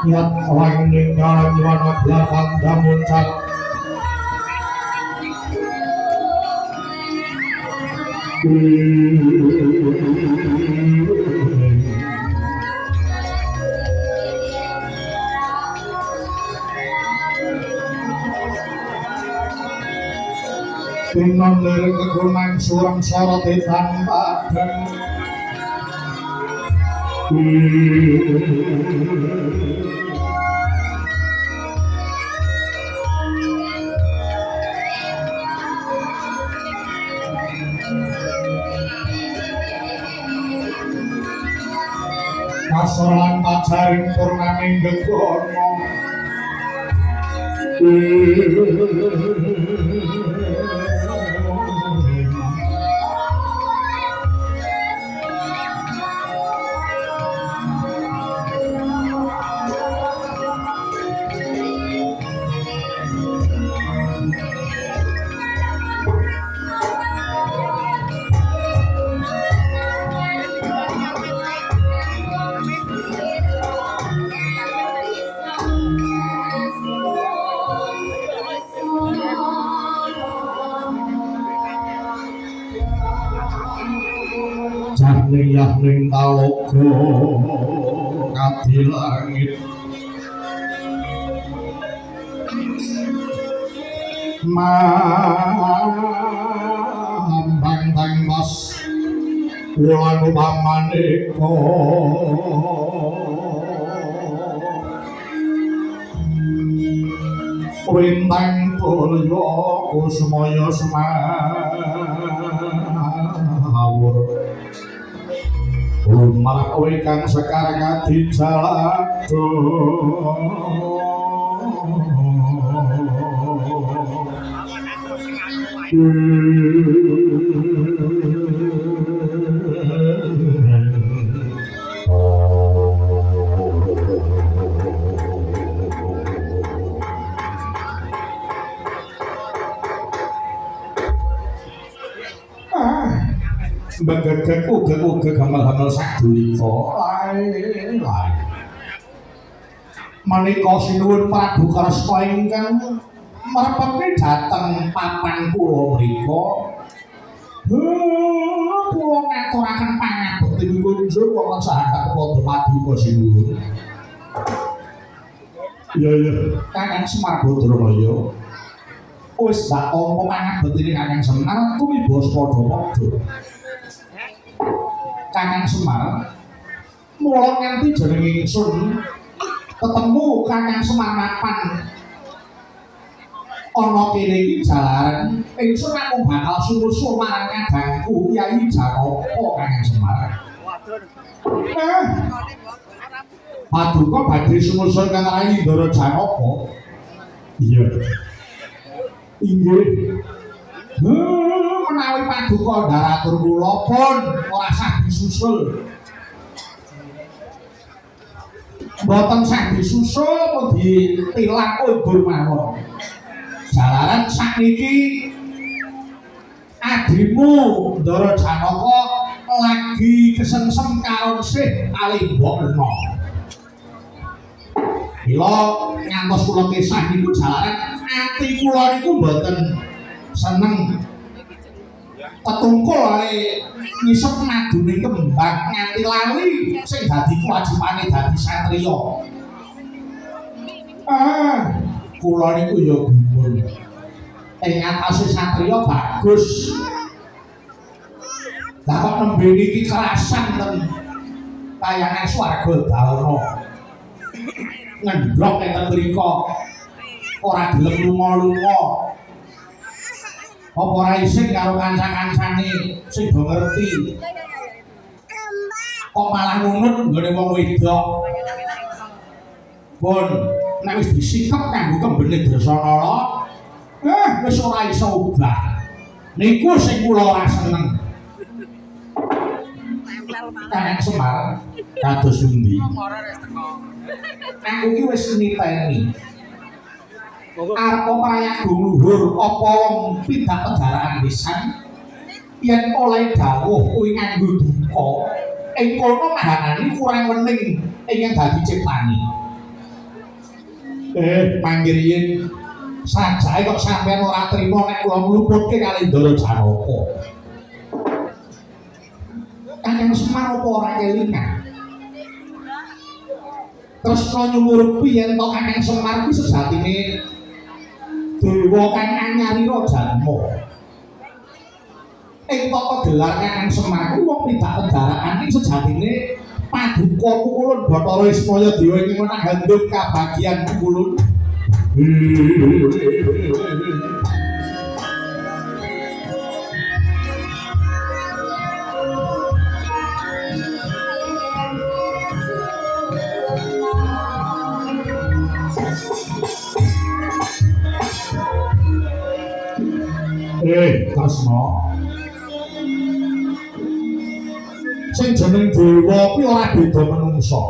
Yat langing nyuwana blapan damuncat Tinon lirik kegunang suram soroti tanpa dan Kasoran pacaring purnaning gegono Ning taloga kadi langit mambang tangmas wulan upamaneka wintang tulya kusmaya semawur marang kowe kang sekarang ati jalado Begegek uga gamel-gamel sadulika lae menika sinuwun Prabu Kresna ingkang mrepete dhateng papan kula mrika kula ngaturaken pangabekti njur wonten sahabat padha paduka sinuwun iya Kakang Semar Badralaya wis dak tampa pangabekti Kakang Semar tumibos padha-padha Kakang Semar mula nganti jeneng ingsun ketemu Kakang Semar mapan ana kene iki jalaran ingsun aku bakal susul marang kadangku Kyai Janaka Kakang Semar Paduka badhe sumusul Kang Rayi Ndara Janaka iya inggih menawi paduka ndaratur kula pun ora sah disusul. Mboten sah disusul pun ditilang undur mawon. Jalaran sakniki adimu Ndara Janaka lagi kesengsem karo sih Alimbana. Mila ngantos kula kisah niku jalaran ati kula niku mboten seneng tetungkul ale ngisep madune kembang nganti lali sing dadi kewajibane dadi satriya. Kula niku ya gumun. Ing atase satriya bagus. Lah kok nembe iki kerasan ten kayangan swarga Dharma. Ngendhok enten mriku ora gelem lunga-lunga. Apa ora isin karo kanca-kancane sing do ngerti. Kok malah ngunut nggone wong wedok. Pun nek wis disikep kanggo kembene Dresanala, wis ora iso ubah. Niku sing kula ora seneng. Kanjeng Semar kados pundi? Aku iki wis niteni. Arep prayak luhur apa wong pindah kendaraan pisan yen oleh dawuh kuwi nganggo duka ing kono mahanane kurang wening ingkang dadi ciptane. Manggriyen sajae kok sampeyan ora trima nek kula mluputke kalih Ndara Janaka. Kanjeng Semar apa ora kelingan? Terus nyumurupi yen to Kanjeng Semar kuwi sejatine dewa kang anyarira janma. Ing tata gelar Kanjeng Semar kuwi wong pindah kendaraan iki sejatine paduka pukulun Bathara Ismaya Dewa ing menang handuk kabagian pukulun. Kasna sing jeneng dewa kuwi ora beda menungsa.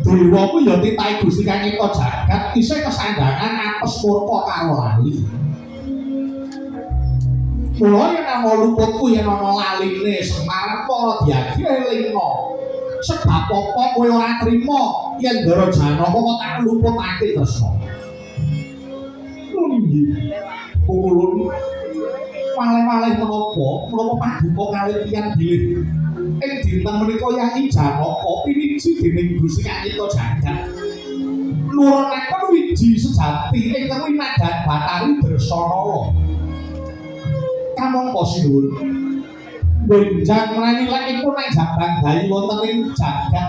Dewa kuwi ya titahe Gusti Kang Eka Jagat isih kesandangan apes murka karo lali. Mula yen ana luputku yen ana laline Semar para diagi elingna. Sebab apa kowe ora trima yen Ndara Janaka kok tak luputake tresna. Pukulun malih-malih menapa paduka kaliyan bilih ing dinten menika Yayi Janaka piniji dening Gusti Kang Eka Jagat nurunaken wiji sejati ingkang winadan Batari Dresanala. Kamangka sinuwun benjang mranilekipun ing jabang bayi wonten ing jagat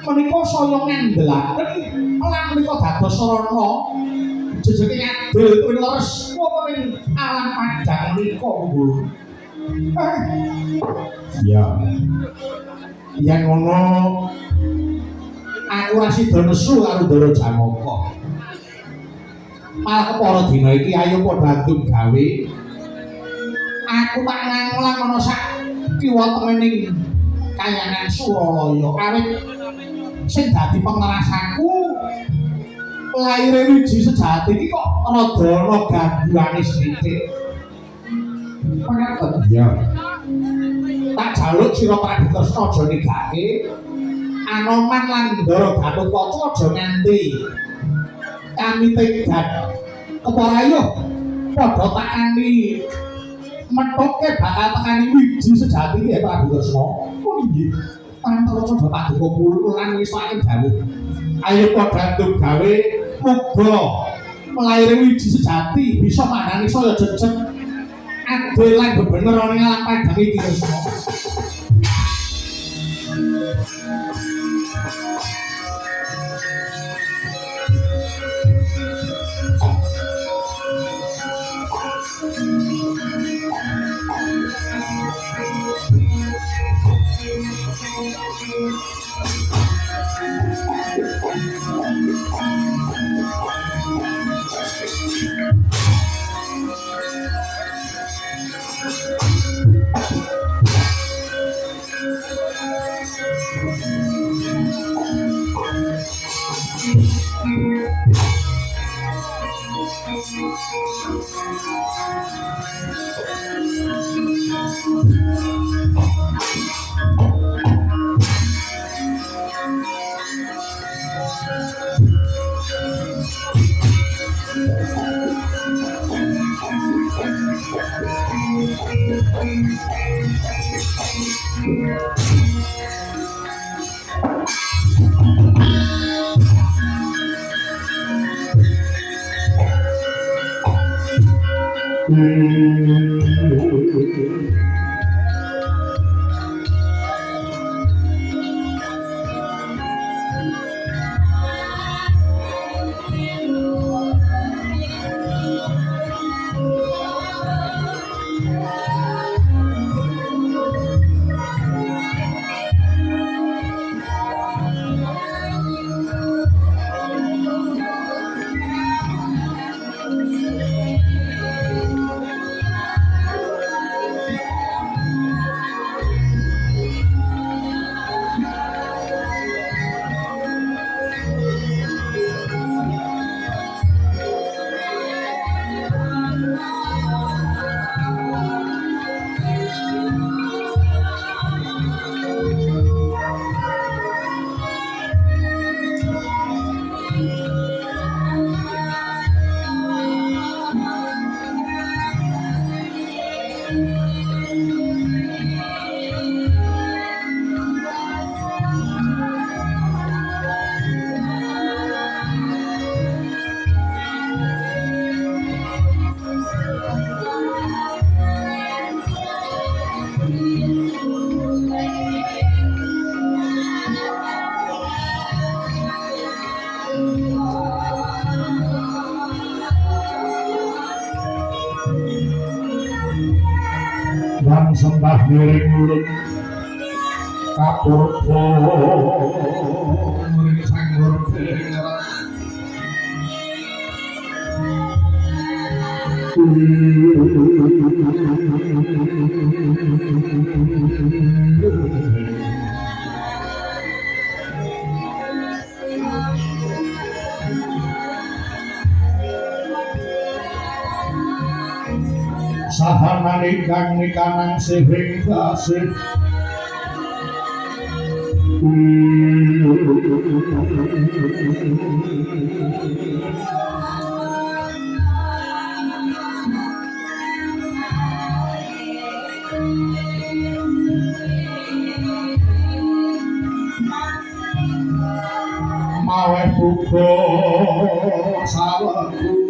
menika saya ngandelaken lan menika dados sarana jejeke ngadil kuwi leres wonten ing alam padang menika Bu. Ya. Yen ngono aku ora sida nesu karo Ndara Janaka. Malah kepara dina iki ayo padha andum gawe. Aku tak nganglang ana sak kiwa temening kayangan Suralaya awit sing dadi pengerasaku laire wiji sejati iki kok rada ana gangguane sithik. Pangaten ya. Tak jaluk sira Prabu Kresna aja nigake Anoman lan Ndara Gatotkaca aja nganti kami tegat kepara ayo padha tak kani methoke bakal tekani wiji sejati iki Prabu Kresna. Oh nggih. Pantaroca Paduka Pulu lan wisake dawuh. Ayo padha nduk gawe muga melaire wiji sejati bisa manani saya jejeg adil lan bebener ana ing alam padang iki Kresna. sembah sembah miring urut kapurpo miring sanggur dengeran sahanane kang nikanang sehing kasih maweh buka saweku